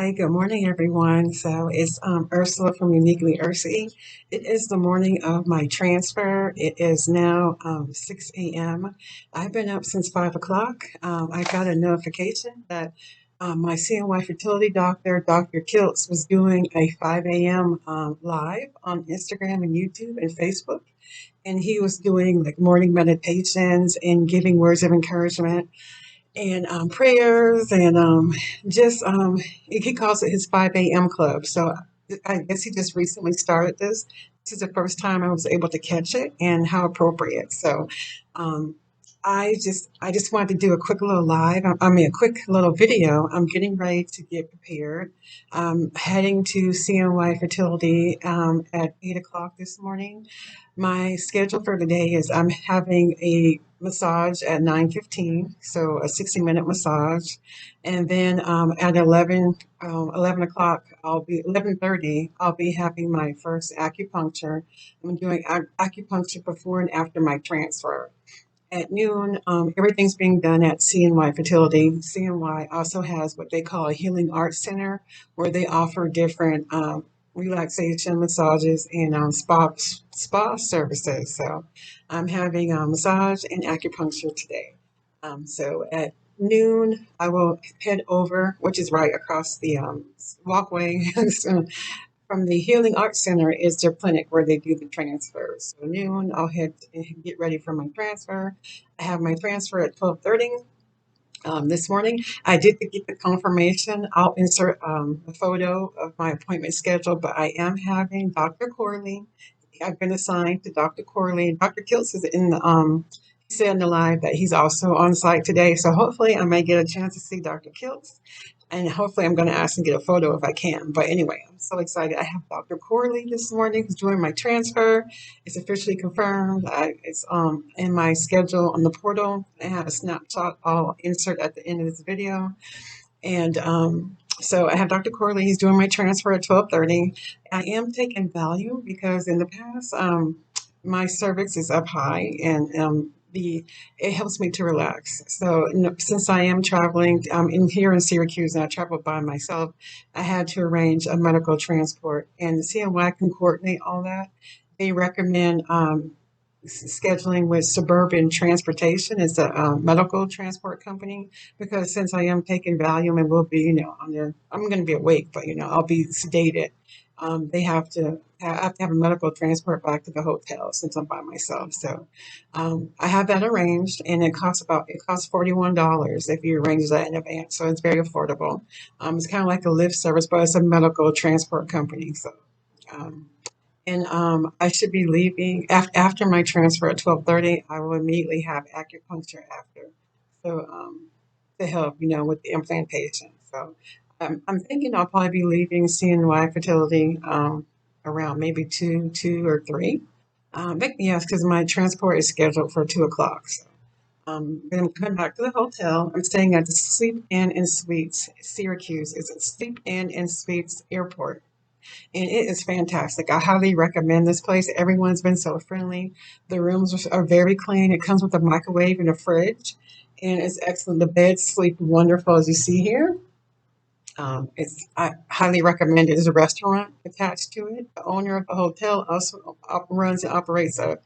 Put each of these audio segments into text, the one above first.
Hi, good morning, everyone. So it's Ursula from Uniquely Ursy. It is the morning of my transfer. It is now 6 a.m. I've been up since 5 o'clock. I got a notification that my CNY fertility doctor, Dr. Kiltz, was doing a 5 a.m. Live on Instagram and YouTube and Facebook. And he was doing like morning meditations and giving words of encouragement and prayers and just he calls it his 5 a.m. club. So I guess he just recently started this. This is the first time I was able to catch it, and how appropriate. So um, I just wanted to do a quick little live. I mean, a quick little video. I'm getting ready to get prepared. Heading to CNY Fertility at 8 o'clock this morning. My schedule for the day is I'm having a massage at 9:15, so a 60-minute massage, and then at 11 o'clock, 11:30, I'll be having my first acupuncture. I'm doing acupuncture before and after my transfer. At noon, everything's being done at CNY Fertility. CNY also has what they call a healing arts center, where they offer different relaxation massages and spa services. So I'm having a massage and acupuncture today. So at noon, I will head over, which is right across the walkway. So from the Healing Arts Center is their clinic where they do the transfers. So noon, I'll head and get ready for my transfer. I have my transfer at 12:30 this morning. I did get the confirmation. I'll insert a photo of my appointment schedule, but I am having Dr. Corley. I've been assigned to Dr. Corley. Dr. Kiltz is in the he said in the live that he's also on site today. So hopefully I may get a chance to see Dr. Kiltz. And hopefully I'm going to ask and get a photo if I can. But anyway, I'm so excited. I have Dr. Corley this morning who's doing my transfer. It's officially confirmed. It's in my schedule on the portal. I have a snapshot I'll insert at the end of this video. And so I have Dr. Corley. He's doing my transfer at 12:30. I am taking Valium because in the past my cervix is up high, and the it helps me to relax. So since I am traveling, in here in Syracuse, and I travel by myself, I had to arrange a medical transport, and the CNY can coordinate all that. They recommend scheduling with Suburban Transportation. It's a medical transport company, because since I am taking Valium and will be, I'm going to be awake, but I'll be sedated. They have to I have to have a medical transport back to the hotel since I'm by myself. So I have that arranged, and it costs $41 if you arrange that in advance. So it's very affordable. It's kind of like a Lyft service, but it's a medical transport company. So um, and I should be leaving after my transfer at 12:30. I will immediately have acupuncture after, so to help, with the implantation. So I'm thinking I'll probably be leaving CNY Fertility around maybe two or three. But yes, because my transport is scheduled for 2 o'clock. So then I'm coming back to the hotel. I'm staying at the Sleep Inn and Suites Syracuse. It's a Sleep Inn and Suites airport, and it is fantastic. I highly recommend this place. Everyone's been so friendly. The rooms are very clean. It comes with a microwave and a fridge, and it's excellent. The beds sleep wonderful, as you see here. I highly recommend it. There's a restaurant attached to it. The owner of the hotel also runs and operates a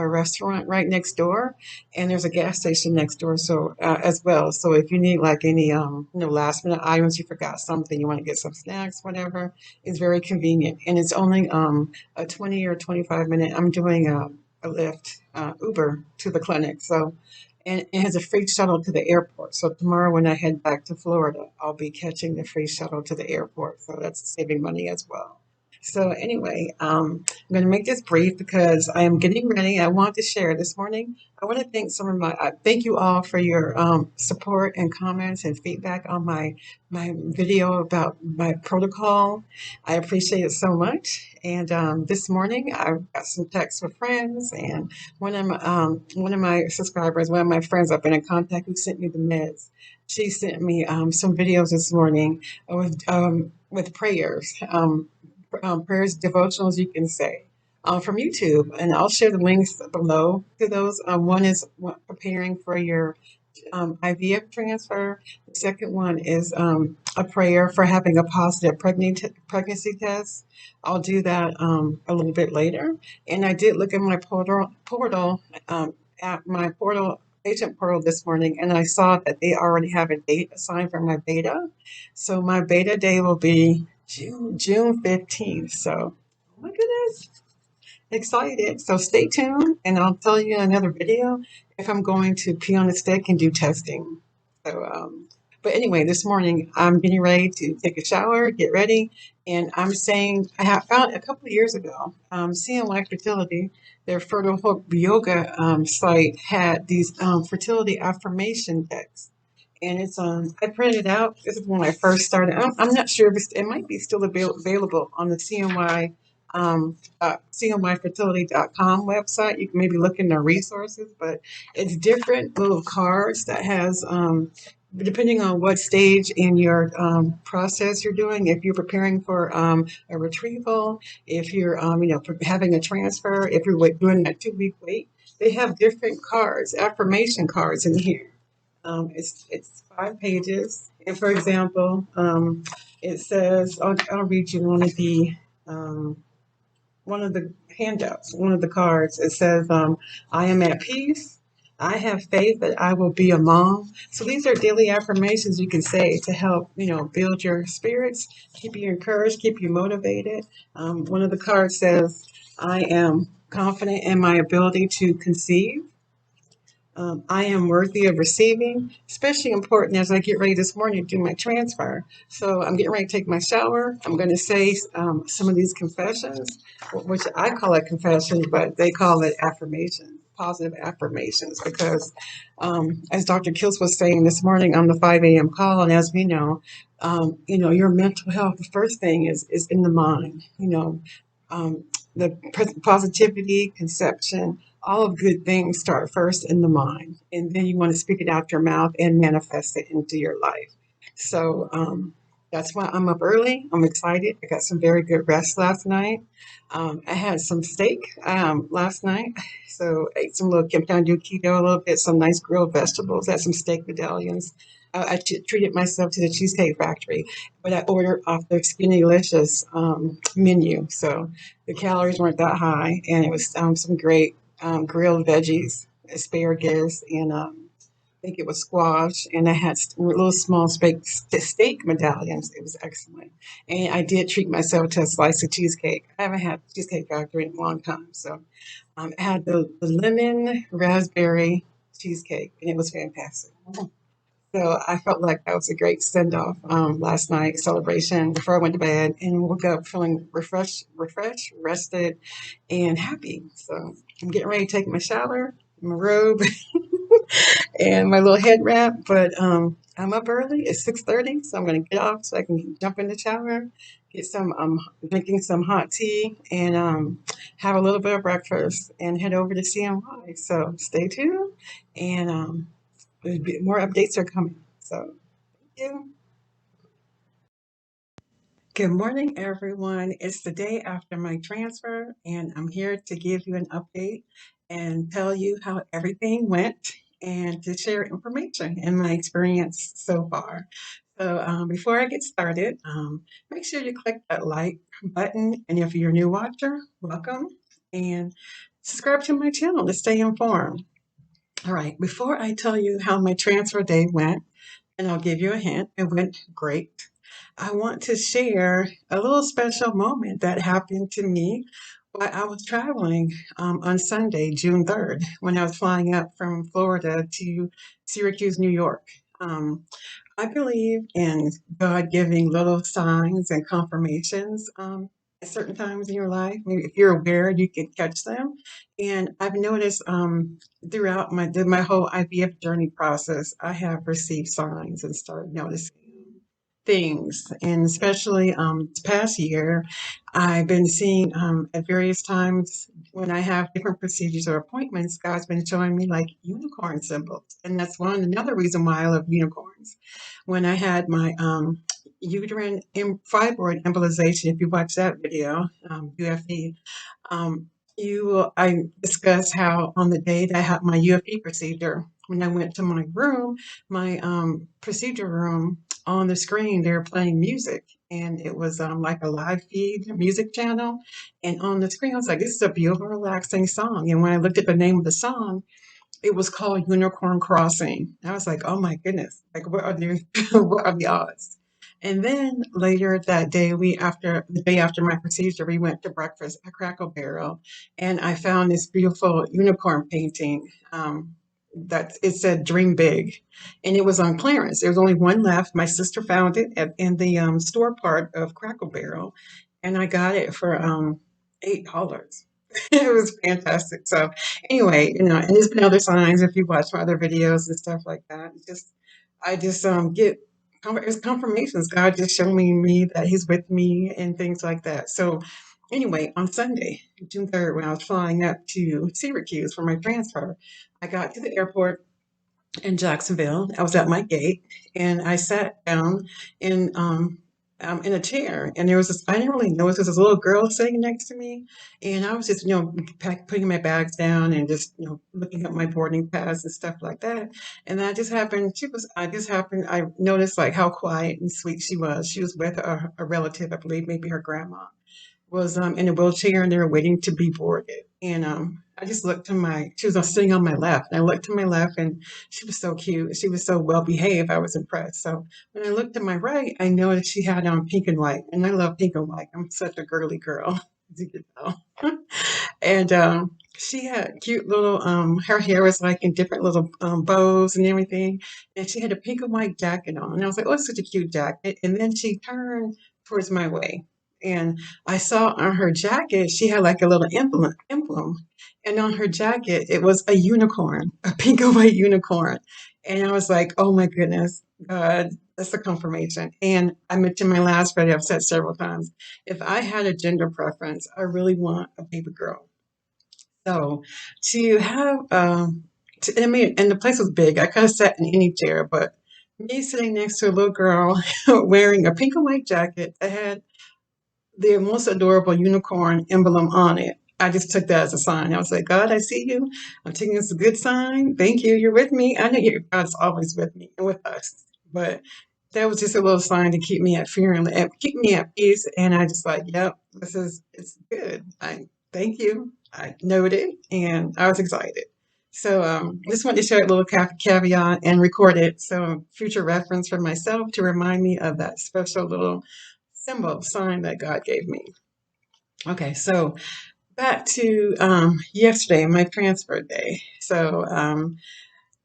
restaurant right next door, and there's a gas station next door, so as well. So if you need like any last minute items, you forgot something, you want to get some snacks, whatever, it's very convenient, and it's only a 20 or 25 minute. I'm doing a Lyft Uber to the clinic, so and it has a free shuttle to the airport. So tomorrow when I head back to Florida, I'll be catching the free shuttle to the airport. So that's saving money as well. So anyway, I'm going to make this brief because I am getting ready. I want to share this morning. I want to thank thank you all for your support and comments and feedback on my video about my protocol. I appreciate it so much. And this morning I got some texts with friends, and one of my subscribers, one of my friends I've been in contact, who sent me the meds. She sent me some videos this morning with prayers. Prayers, devotionals, you can say, from YouTube. And I'll share the links below to those. One is preparing for your IVF transfer. The second one is a prayer for having a positive pregnancy test. I'll do that a little bit later. And I did look at my portal at my portal agent portal this morning, and I saw that they already have a date assigned for my beta. So my beta day will be June 15th. So, oh my goodness, excited. So stay tuned, and I'll tell you in another video if I'm going to pee on a stick and do testing. So, but anyway, this morning I'm getting ready to take a shower, get ready, and I'm saying I have found a couple of years ago, CNY Fertility, their fertile hope yoga site had these fertility affirmation decks. And it's I printed it out. This is when I first started. I'm not sure if it might be still available on the CNYfertility.com website. You can maybe look in the resources, but it's different little cards that has, depending on what stage in your process you're doing, if you're preparing for a retrieval, if you're, having a transfer, if you're doing a 2 week wait, they have different cards, affirmation cards in here. It's 5 pages, and for example, it says I'll read you um, one of the handouts, one of the cards. It says, "I am at peace. I have faith that I will be a mom." So these are daily affirmations you can say to help build your spirits, keep you encouraged, keep you motivated. One of the cards says, "I am confident in my ability to conceive." I am worthy of receiving, especially important as I get ready this morning to do my transfer. So I'm getting ready to take my shower. I'm going to say some of these confessions, which I call it confessions, but they call it affirmations, positive affirmations, because as Dr. Kills was saying this morning on the 5 a.m. call, and as we know, your mental health, the first thing is in the mind. Um, the positivity, conception, all of good things start first in the mind, and then you want to speak it out your mouth and manifest it into your life. So that's why I'm up early. I'm excited. I got some very good rest last night. I had some steak last night, so I ate some little kept on do keto a little bit, some nice grilled vegetables, had some steak medallions. I treated myself to the Cheesecake Factory, but I ordered off their Skinny-licious menu, so the calories weren't that high, and it was some great grilled veggies, asparagus, and I think it was squash. And I had little small steak medallions. It was excellent. And I did treat myself to a slice of cheesecake. I haven't had Cheesecake Factory in a long time. So I had the lemon raspberry cheesecake, and it was fantastic. So I felt like that was a great send off last night celebration before I went to bed, and woke up feeling refreshed, rested, and happy. So I'm getting ready to take my shower, my robe, and my little head wrap. But I'm up early. It's 6:30, so I'm going to get off so I can jump in the shower, get some drinking some hot tea, and have a little bit of breakfast, and head over to CNY. So stay tuned, and more updates are coming. So thank you. Good morning, everyone. It's the day after my transfer, and I'm here to give you an update and tell you how everything went and to share information and my experience so far. So, before I get started, make sure you click that like button. And if you're a new watcher, welcome, and subscribe to my channel to stay informed. All right, before I tell you how my transfer day went, and I'll give you a hint, it went great. I want to share a little special moment that happened to me while I was traveling on Sunday, June 3rd, when I was flying up from Florida to Syracuse, New York. Um, I believe in God giving little signs and confirmations at certain times in your life. Maybe if you're aware, you can catch them. And I've noticed throughout my whole IVF journey process, I have received signs and started noticing things. And especially this past year, I've been seeing at various times when I have different procedures or appointments, God's been showing me like unicorn symbols. And that's another reason why I love unicorns. When I had my fibroid embolization, if you watch that video, UFE, I discussed how on the day that I had my UFE procedure, when I went to my room, my procedure room, on the screen they were playing music, and it was like a live feed music channel, and on the screen I was like, this is a beautiful, relaxing song. And when I looked at the name of the song, it was called Unicorn Crossing. I was like, oh my goodness, like what are the what are the odds? And then later that day, after the day after my procedure, we went to breakfast at Crackle Barrel, and I found this beautiful unicorn painting. That it said "Dream Big," and it was on clearance. There was only one left. My sister found it in the store part of Crackle Barrel, and I got it for $8. It was fantastic. So anyway, and there's been other signs if you watch my other videos and stuff like that. I just get it's confirmations. God just showing me that He's with me and things like that. So anyway, on Sunday, June 3rd, when I was flying up to Syracuse for my transfer, I got to the airport in Jacksonville. I was at my gate and I sat down in a chair, and there was this, I didn't really notice, there was this little girl sitting next to me, and I was just, putting my bags down and just, looking at my boarding pass and stuff like that. And I just happened, I noticed like how quiet and sweet she was. She was with a relative, I believe, maybe her grandma was in a wheelchair, and they were waiting to be boarded. And I just looked to she was sitting on my left. And I looked to my left, and she was so cute. She was so well behaved. I was impressed. So when I looked to my right, I noticed she had on pink and white. And I love pink and white. I'm such a girly girl, as you can tell. And she had cute little, her hair was like in different little bows and everything. And she had a pink and white jacket on. And I was like, oh, it's such a cute jacket. And then she turned towards my way. And I saw on her jacket, she had like a little emblem. And on her jacket, it was a unicorn, a pink and white unicorn. And I was like, oh my goodness, God, that's a confirmation. And I mentioned my last video, I've said several times, if I had a gender preference, I really want a baby girl. So to have, I mean, and the place was big. I could have sat in any chair, but me sitting next to a little girl wearing a pink and white jacket that had the most adorable unicorn emblem on it. I just took that as a sign. I was like, God, I see you. I'm taking this as a good sign. Thank you. You're with me. I know God's always with me and with us. But that was just a little sign to keep me at fear and keep me at peace. And I just like, yep, it's good. I thank you. I noted and I was excited. So just wanted to share a little caveat and record it. So future reference for myself to remind me of that special little symbol sign that God gave me. Okay, so back to yesterday, my transfer day. So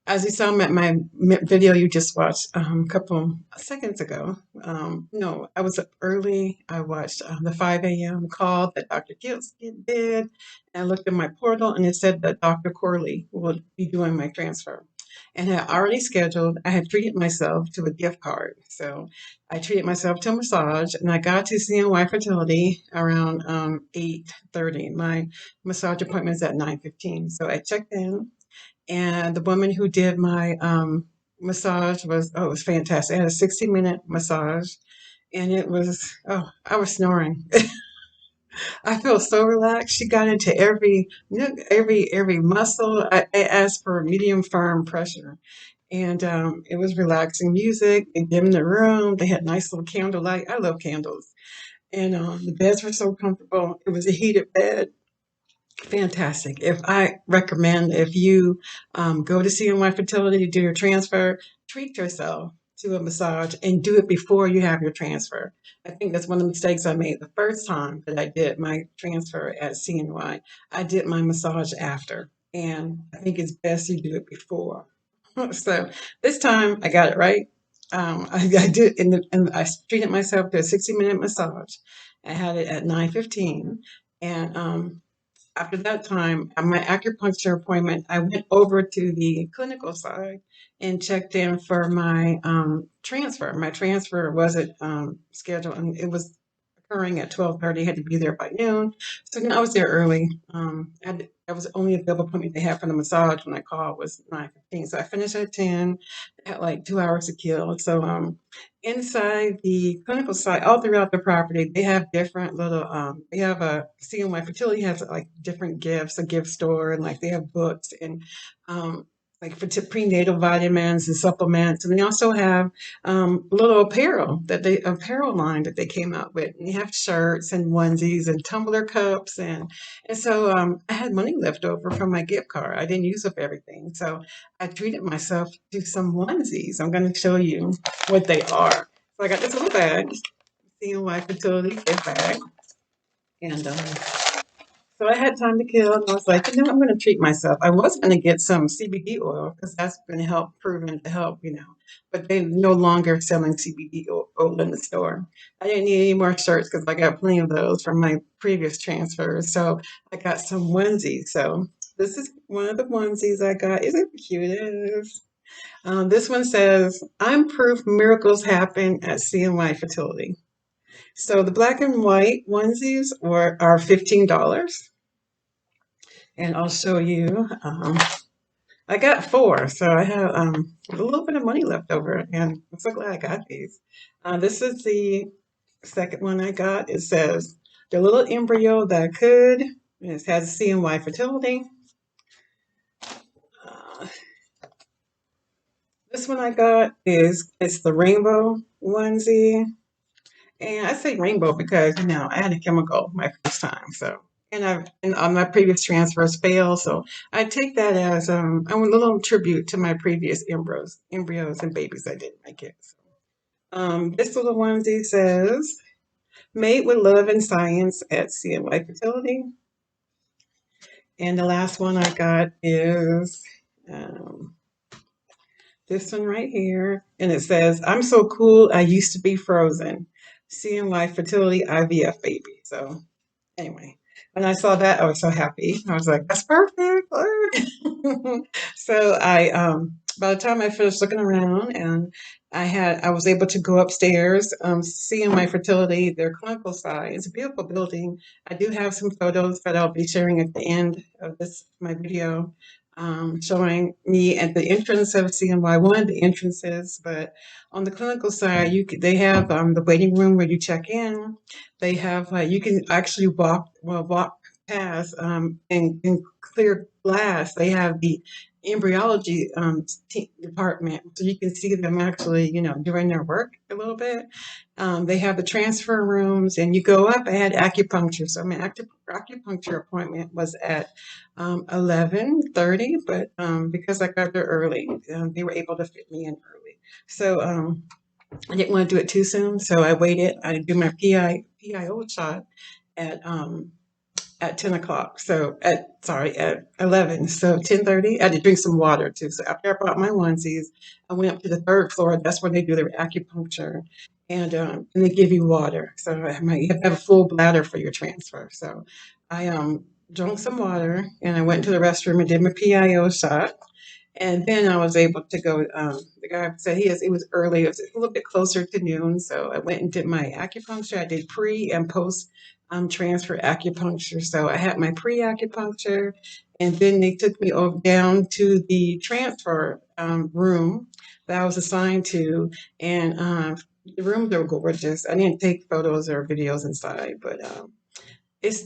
as you saw my video you just watched a couple seconds ago, no, I was up early. I watched the 5 a.m. call that Dr. Kelsey did. And I looked at my portal and it said that Dr. Corley will be doing my transfer. And I had already scheduled, I had treated myself to a gift card. So I treated myself to a massage, and I got to CNY Fertility around 8:30. My massage appointment is at 9:15. So I checked in, and the woman who did my massage it was fantastic. I had a 60-minute massage, and it was, oh, I was snoring. I felt so relaxed. She got into every nook, every muscle. I asked for medium firm pressure, and it was relaxing music. They dimmed the room. They had nice little candlelight. I love candles, and the beds were so comfortable. It was a heated bed. Fantastic. If I recommend, if you go to CNY Fertility to do your transfer, treat yourself to a massage and do it before you have your transfer. I think that's one of the mistakes I made the first time that I did my transfer at CNY. I did my massage after, and I think it's best you do it before. So this time I got it right. I did, and I treated myself to a 60-minute massage. I had it at 9:15, and after that time, at my acupuncture appointment, I went over to the clinical side and checked in for my transfer. My transfer wasn't scheduled, and it was occurring at 12:30. Had to be there by noon. So I was there early. I was only available appointment they had for the massage when I called was 9:15. So I finished at 10. Had like 2 hours to kill. So inside the clinical site, all throughout the property, they have different little. They have a CNY Fertility has like different gifts, a gift store, and like they have books and like for prenatal vitamins and supplements, and they also have little apparel line that they came out with. And they have shirts and onesies and tumbler cups, and so I had money left over from my gift card. I didn't use up everything, so I treated myself to some onesies. I'm going to show you what they are. So I got this little bag, CNY Fertility gift bag, and so I had time to kill, and I was like, I'm going to treat myself. I was going to get some CBD oil because that's been proven to help, but they're no longer selling CBD oil in the store. I didn't need any more shirts because I got plenty of those from my previous transfers. So I got some onesies. So this is one of the onesies I got. Isn't it cute? It is. This one says, I'm proof miracles happen at CNY Fertility. So the black and white onesies are $15. And I'll show you. I got 4, so I have a little bit of money left over, and I'm so glad I got these. This is the second one I got. It says the little embryo that could. And it has CNY Fertility. This one I got it's the rainbow onesie. And I say rainbow because I had a chemical my first time, so and on my previous transfers failed, so I take that as a little tribute to my previous embryos and babies I didn't make it. So, this little onesie says, "Made with love and science at CNY Fertility," and the last one I got is this one right here, and it says, "I'm so cool. I used to be frozen. CNY Fertility IVF baby." So anyway, when I saw that, I was so happy. I was like, "That's perfect." So by the time I finished looking around, and I was able to go upstairs, seeing my fertility, their clinical side. It's a beautiful building. I do have some photos that I'll be sharing at the end of my video, showing me at the entrance of CNY, one of the entrances. But on the clinical side, they have the waiting room where you check in. They have you can actually walk past in clear glass. They have the embryology department, so you can see them actually, doing their work a little bit. They have the transfer rooms, and you go up. I had acupuncture, so my acupuncture appointment was at 11:30, but because I got there early, they were able to fit me in early. So I didn't want to do it too soon, so I waited. I did my PIO shot at 10 o'clock. So at 11. So 10:30, I had to drink some water too. So after I brought my onesies, I went up to the third floor. That's where they do their acupuncture, and they give you water. So you have to have a full bladder for your transfer. So I drank some water, and I went to the restroom and did my PIO shot. And then I was able to go. The guy said it was early. It was a little bit closer to noon, so I went and did my acupuncture. I did pre and post transfer acupuncture. So I had my pre acupuncture, and then they took me down to the transfer room that I was assigned to, and the rooms are gorgeous. I didn't take photos or videos inside, but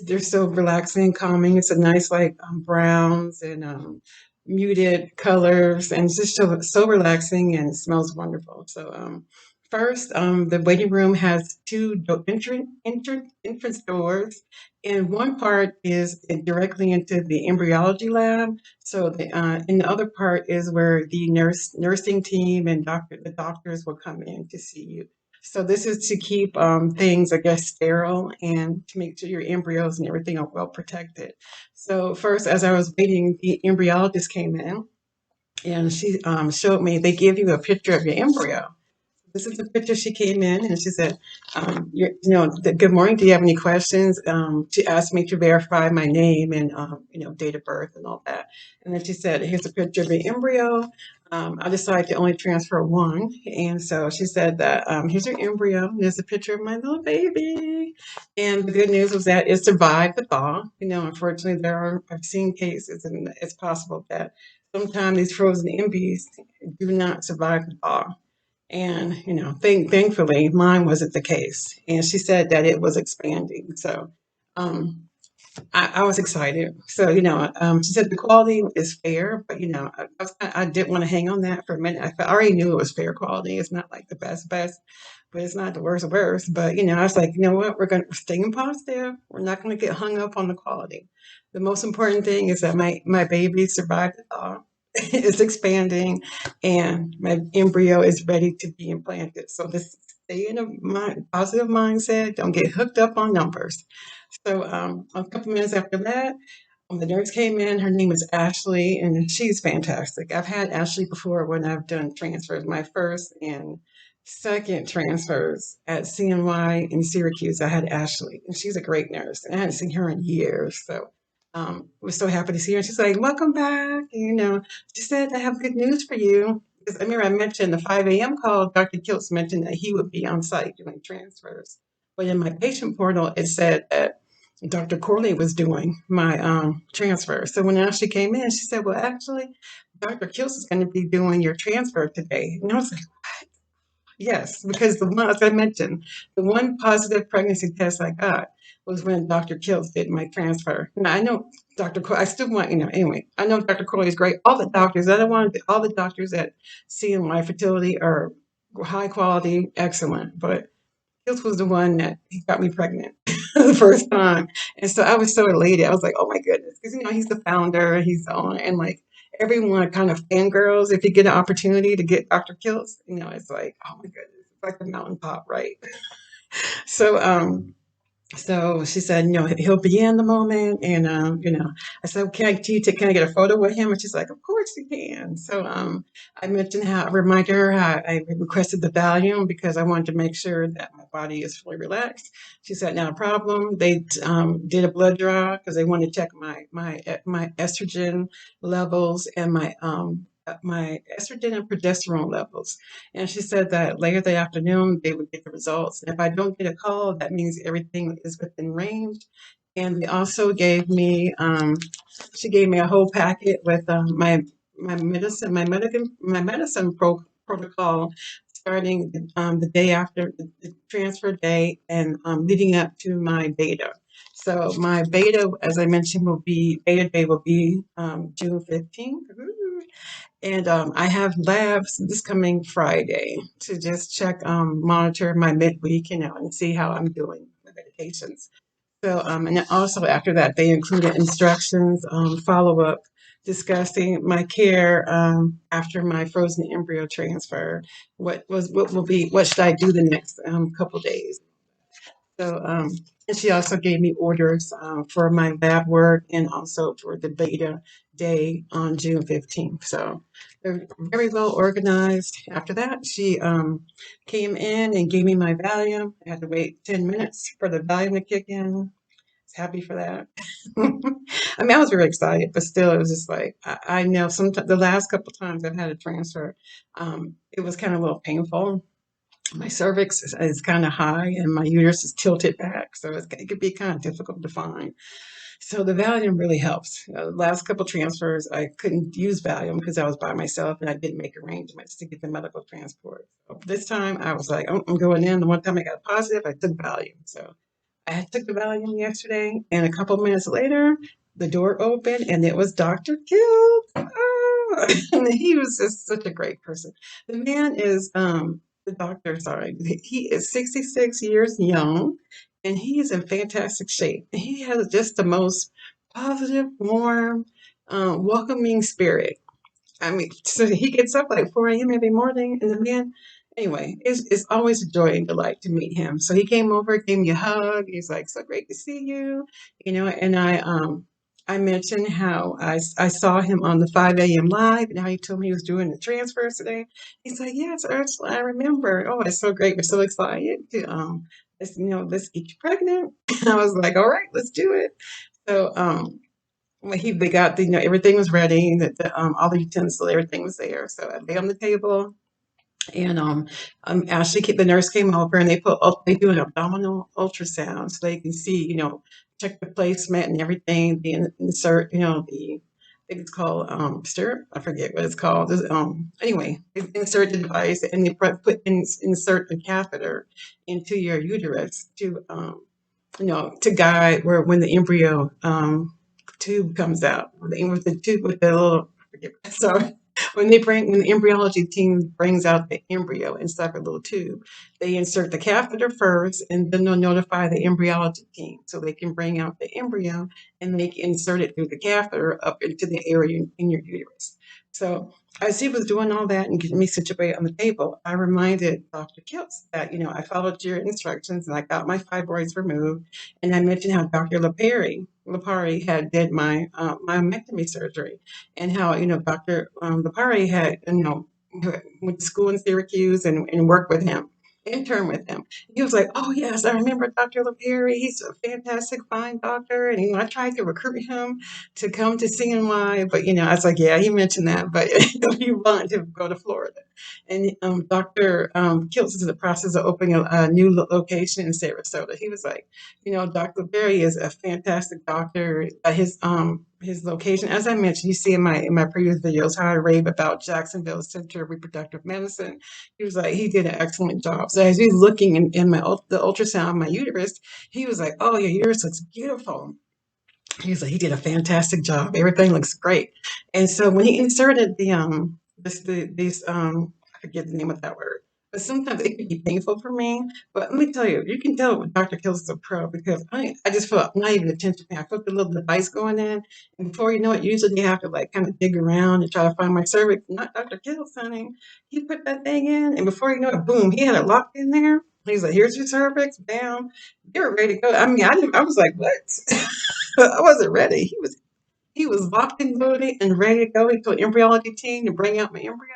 they're so relaxing, calming. It's a nice like browns and muted colors, and it's just so relaxing and it smells wonderful. So first, the waiting room has two entrance doors, and one part is directly into the embryology lab. So and the other part is where the nursing team and the doctors will come in to see you. So this is to keep things, I guess, sterile and to make sure your embryos and everything are well protected. So first, as I was waiting, the embryologist came in, and she showed me, they give you a picture of your embryo. This is the picture. She came in and she said, good morning. Do you have any questions? She asked me to verify my name and, date of birth and all that. And then she said, here's a picture of the embryo. I decided to only transfer one. And so she said that here's your embryo. There's a picture of my little baby. And the good news was that it survived the thaw. Unfortunately, I've seen cases, and it's possible that sometimes these frozen embryo's do not survive the thaw. And, thankfully, mine wasn't the case. And she said that it was expanding. So, um, I was excited. So, she said the quality is fair, but I didn't want to hang on that for a minute. I already knew it was fair quality. It's not like the best, but it's not the worst. But I was like, you know what? We're staying positive. We're not going to get hung up on the quality. The most important thing is that my baby survived the thaw. It's expanding, and my embryo is ready to be implanted. So just stay in a positive mindset. Don't get hooked up on numbers. So a couple minutes after that, the nurse came in. Her name is Ashley, and she's fantastic. I've had Ashley before when I've done transfers. My first and second transfers at CNY in Syracuse, I had Ashley, and she's a great nurse. And I hadn't seen her in years, so we're so happy to see her. She's like, "Welcome back." She said, "I have good news for you." Because I remember I mentioned the 5 a.m. call. Dr. Kiltz mentioned that he would be on site doing transfers, but in my patient portal, it said that Dr. Corley was doing my transfer. So when Ashley came in, she said, "Well, actually, Dr. Kills is going to be doing your transfer today." And I was like, "Yes," because the one, as I mentioned, the one positive pregnancy test I got was when Dr. Kills did my transfer. Now, I know Dr. Corley, I still want, anyway, I know Dr. Corley is great. All the doctors, I don't want all the doctors at CNY Fertility are high quality, excellent, but this was the one that he got me pregnant the first time. And so I was so elated. I was like, oh my goodness. Because, he's the founder, he's the owner, and like everyone kind of fangirls if you get an opportunity to get Dr. Kills. It's like, oh my goodness, it's like a mountaintop, right? So, so she said, he'll be in the moment. And, I said, can I get a photo with him? And she's like, of course you can. So, I mentioned I reminded her how I requested the Valium because I wanted to make sure that my body is fully relaxed. She said, not a problem. They did a blood draw because they wanted to check my estrogen levels and my estrogen and progesterone levels. And she said that later that afternoon they would get the results. And if I don't get a call, that means everything is within range. And they also she gave me a whole packet with my medicine protocol starting the day after the transfer day and leading up to my beta. So my beta, as I mentioned, beta day will be June 15th. And I have labs this coming Friday to just check, monitor my midweek, and see how I'm doing with medications. So, and then also after that, they included instructions, follow up, discussing my care after my frozen embryo transfer. What should I do the next couple days? So, and she also gave me orders for my lab work and also for the beta day on June 15th. So they're very well organized. After that, she came in and gave me my Valium. I had to wait 10 minutes for the Valium to kick in. I was happy for that. I mean, I was very excited, but still, it was just like, I know sometimes the last couple times I've had a transfer, it was kind of a little painful. My cervix is kind of high and my uterus is tilted back, so it could be kind of difficult to find. So the Valium really helps. The last couple transfers, I couldn't use Valium because I was by myself and I didn't make arrangements to get the medical transport. So this time I was like, I'm going in. The one time I got positive, I took Valium. So I took the Valium yesterday, and a couple minutes later, the door opened, and it was Dr. Kill. Oh, and he was just such a great person. The man is the doctor. Sorry, he is 66 years young, and he is in fantastic shape. He has just the most positive, warm, welcoming spirit. I mean, so he gets up like 4 a.m. every morning, and the man, anyway, it's always a joy and delight to meet him. So he came over, gave me a hug. He's like, "So great to see you," And I mentioned how I saw him on the 5 a.m. live, and how he told me he was doing the transfers today. He's like, "Yes, Ursula, I remember. Oh, it's so great. We're so excited to let's get you pregnant." And I was like, "All right, let's do it." So when they got everything was ready, all the utensils, everything was there. So I lay on the table, and Ashley, the nurse came over, and they do an abdominal ultrasound so they can see, check the placement and everything, the insert, I think it's called stirrup. I forget what it's called. Anyway, they insert the device and they insert the catheter into your uterus to guide where when the embryo tube comes out, with the tube with the little, I forget, sorry, when the embryology team brings out the embryo inside a little tube, they insert the catheter first, and then they'll notify the embryology team so they can bring out the embryo and they can insert it through the catheter up into the area in your uterus. So as he was doing all that and getting me situated on the table, I reminded Dr. Kiltz that, I followed your instructions and I got my fibroids removed. And I mentioned how Dr. Lapari had did my myomectomy surgery, and how Dr. Lapari had went to school in Syracuse and worked with him, intern with him. He was like, "Oh yes, I remember Dr. Lapari. He's a fantastic, fine doctor." And I tried to recruit him to come to CNY, but I was like, "Yeah, he mentioned that, but he wanted to go to Florida." And Dr. Kiltz is in the process of opening a new location in Sarasota. He was like, Dr. Berry is a fantastic doctor. His location, as I mentioned, you see in my previous videos how I rave about Jacksonville Center of Reproductive Medicine. He was like, he did an excellent job. So as he's looking in the ultrasound of my uterus, he was like, "Oh, your uterus looks beautiful." He's like, he did a fantastic job. Everything looks great. And so when he inserted these I forget the name of that word, but sometimes it can be painful for me. But let me tell you, you can tell when Dr. Kills is a pro because I just felt not even attention. I felt the little device going in, and before you know it, usually you have to like kind of dig around and try to find my cervix. Not Dr. Kills, honey. He put that thing in, and before you know it, boom, he had it locked in there. He's like, "Here's your cervix, bam, you're ready to go." I mean, I was like, "What?" I wasn't ready. He was locked and loaded and ready to go. He told the embryology team to bring out my embryo.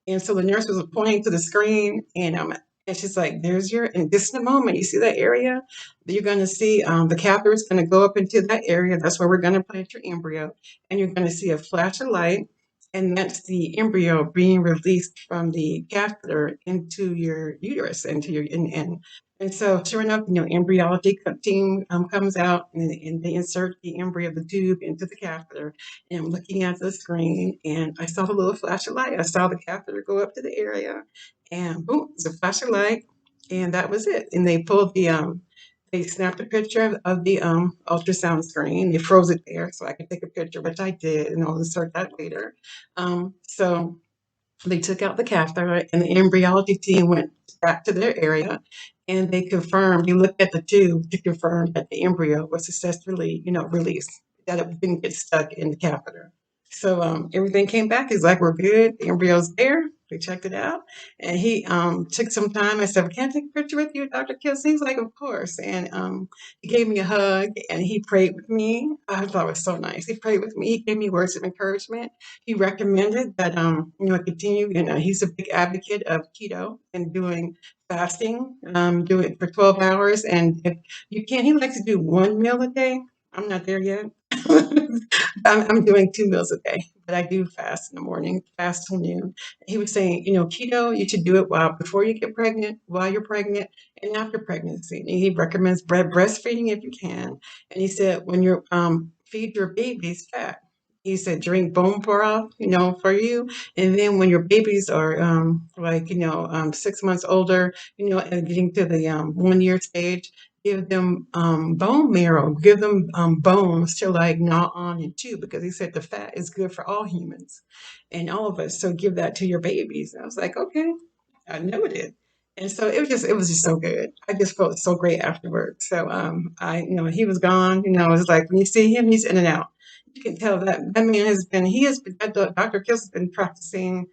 And so the nurse was pointing to the screen, and she's like, "There's your," and just in a moment, you see that area? You're going to see the catheter is going to go up into that area. That's where we're going to plant your embryo. And you're going to see a flash of light. And that's the embryo being released from the catheter into your uterus, into your, and so, sure enough, embryology team comes out and they insert the embryo of the tube into the catheter. And I'm looking at the screen, and I saw the little flash of light. I saw the catheter go up to the area, and boom, it's a flash of light, and that was it. And they snapped a picture of the ultrasound screen. They froze it there so I could take a picture, which I did, and I'll insert that later. So they took out the catheter, and the embryology team went back to their area, and they confirmed. They looked at the tube to confirm that the embryo was successfully, released, that it didn't get stuck in the catheter. So everything came back. He's like, "We're good. The embryo's there." We checked it out, and he took some time. I said, "Well, can I take a picture with you, Dr. Kelsey?" He's like, "Of course." And he gave me a hug, and he prayed with me. I thought it was so nice. He prayed with me. He gave me words of encouragement. He recommended that I continue. He's a big advocate of keto and doing fasting, do it for 12 hours. And if you can, he likes to do one meal a day. I'm not there yet. I'm doing 2 meals a day, but I do fast in the morning, fast till noon. He was saying, keto, you should do it while before you get pregnant, while you're pregnant, and after pregnancy. And he recommends breastfeeding if you can. And he said, when you feed your babies fat, he said, drink bone broth, for you. And then when your babies are 6 months older, and getting to the 1 year stage, give them bone marrow, give them bones to like gnaw on and chew, because he said the fat is good for all humans and all of us. So give that to your babies. And I was like, okay, I know it is. And so it was just so good. I just felt so great afterwards. So he was gone. It's like when you see him, he's in and out. You can tell that man Dr. Kills has been practicing.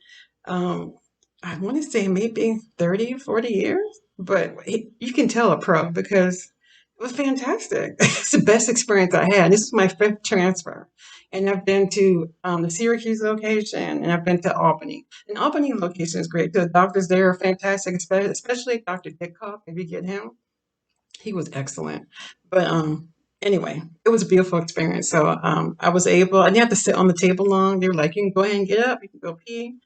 Um, I want to say maybe 30, 40 years, but you can tell a pro because it was fantastic. It's the best experience I had. This is my fifth transfer. And I've been to the Syracuse location, and I've been to Albany. And Albany location is great. The doctors there are fantastic, especially Dr. Dickhoff. If you get him, he was excellent. But Anyway, it was a beautiful experience. So I was able. I didn't have to sit on the table long. They were like, "You can go ahead and get up. You can go pee,"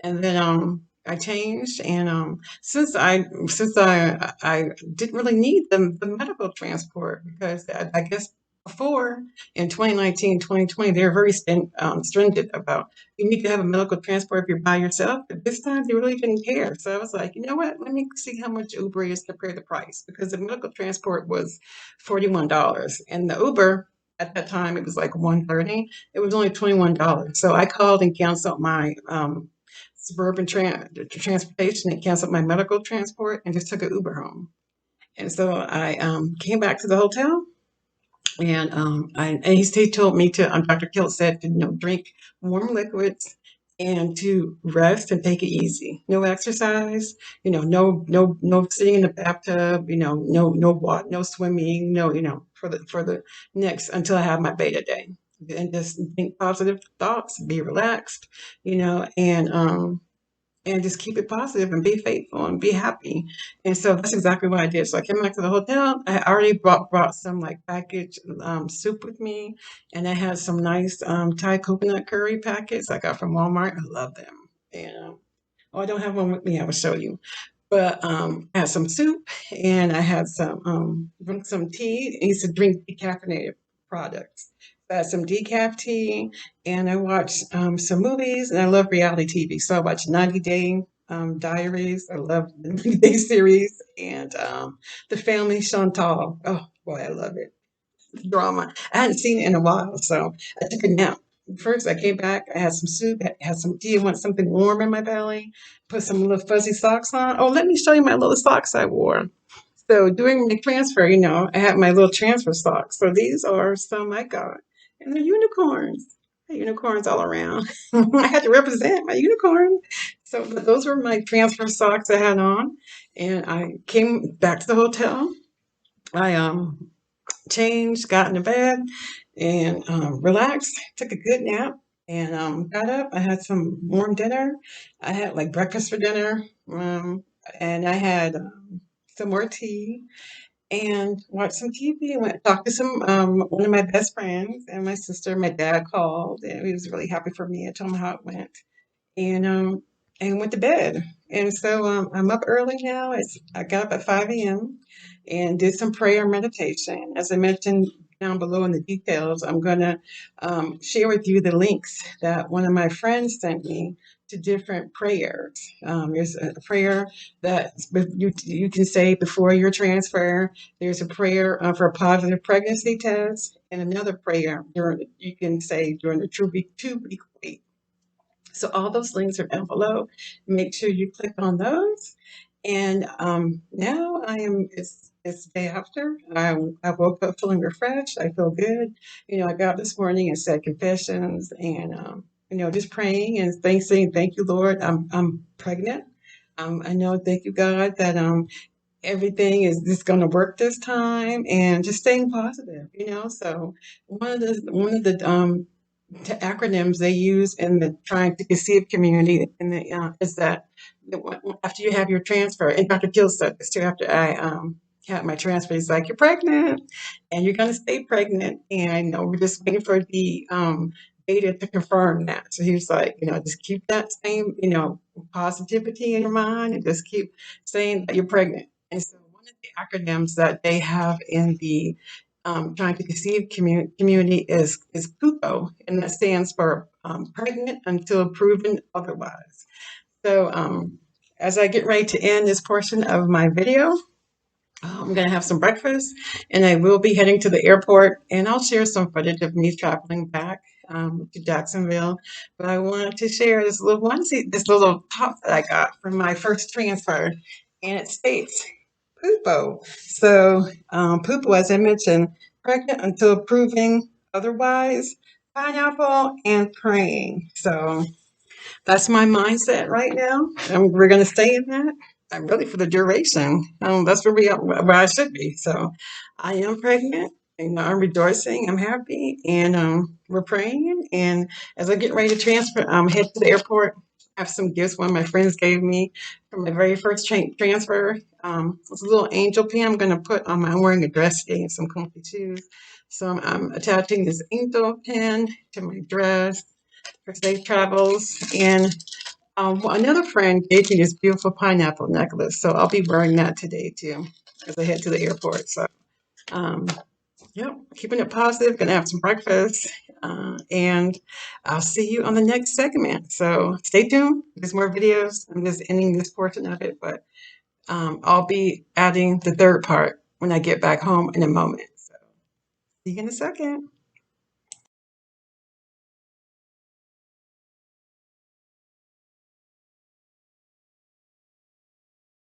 and then I changed. And since I didn't really need the medical transport because I guess before in 2019, 2020, they were very stringent about you need to have a medical transport if you're by yourself. But this time they really didn't care. So I was like, you know what? Let me see how much Uber is compared to price because the medical transport was $41. And the Uber at that time it was like 130. It was only $21. So I called and canceled my suburban transportation and canceled my medical transport and just took an Uber home. And so I came back to the hotel and he told me to, Dr. Kilt said to drink warm liquids and to rest and take it easy. No exercise, no sitting in the bathtub, no swimming, no, for the next until I have my beta day. And just think positive thoughts, be relaxed, and just keep it positive and be faithful and be happy. And so that's exactly what I did. So I came back to the hotel. I already brought some like packaged soup with me, and I had some nice Thai coconut curry packets I got from Walmart. I love them. And oh, I don't have one with me. I will show you. But I had some soup and I had drink some tea. I used to drink decaffeinated products. So I had some decaf tea and I watched some movies and I love reality TV. So I watched 90 Day Diaries. I love the 90 Day series and The Family Chantal. Oh boy, I love it drama. I hadn't seen it in a while, so I took a nap. First, I came back. I had some soup, had some tea. I wanted something warm in my belly. Put some little fuzzy socks on. Oh, let me show you my little socks I wore. So during my transfer, I had my little transfer socks. So these are some I got, and they're unicorns. Unicorns all around. I had to represent my unicorn. So but those were my transfer socks I had on, and I came back to the hotel. I changed, got into bed, and relaxed. Took a good nap, and got up. I had some warm dinner. I had like breakfast for dinner, and I had some more tea and watched some TV. Went talked to some one of my best friends and my sister. My dad called, and he was really happy for me. I told him how it went, and went to bed. And so I'm up early now. I got up at 5 a.m. and did some prayer meditation. As I mentioned down below in the details, I'm going to share with you the links that one of my friends sent me to different prayers. There's a prayer that you can say before your transfer. There's a prayer for a positive pregnancy test, and another prayer you can say during the 2 week wait. So all those links are down below. Make sure you click on those. And now it's day after. I woke up feeling refreshed. I feel good. I got up this morning and said confessions and just praying and saying thank you, Lord. I'm pregnant. I know, thank you, God, that everything is just going to work this time, and just staying positive. So one of the acronyms they use in the trying to conceive community is that after you have your transfer, and Dr. Gill said this too, after I had my transfer, he's like, you're pregnant and you're going to stay pregnant. And we're just waiting for the data to confirm that. So he was like, just keep that same, positivity in your mind and just keep saying that you're pregnant. And so one of the acronyms that they have in the trying to conceive community is Kupo, and that stands for pregnant until proven otherwise. So as I get ready to end this portion of my video, I'm going to have some breakfast and I will be heading to the airport, and I'll share some footage of me traveling back to Jacksonville. But I wanted to share this little onesie, this little top that I got from my first transfer, and it states Pupo. So, Pupo, as I mentioned, pregnant until proving otherwise, pineapple and praying. So, that's my mindset right now. And we're going to stay in that. I'm really for the duration. That's where I should be. So I am pregnant. I'm rejoicing. I'm happy. And we're praying. And as I get ready to head to the airport, I have some gifts one of my friends gave me from my very first transfer. It's a little angel pin I'm going to put on my, I'm wearing a dress today and some comfy shoes. So I'm attaching this angel pin to my dress for safe travels. And another friend gave me this beautiful pineapple necklace, so I'll be wearing that today too as I head to the airport. So, um, yep, keeping it positive. Gonna have some breakfast, and I'll see you on the next segment. So stay tuned. There's more videos. I'm just ending this portion of it, but I'll be adding the third part when I get back home in a moment. So see you in a second.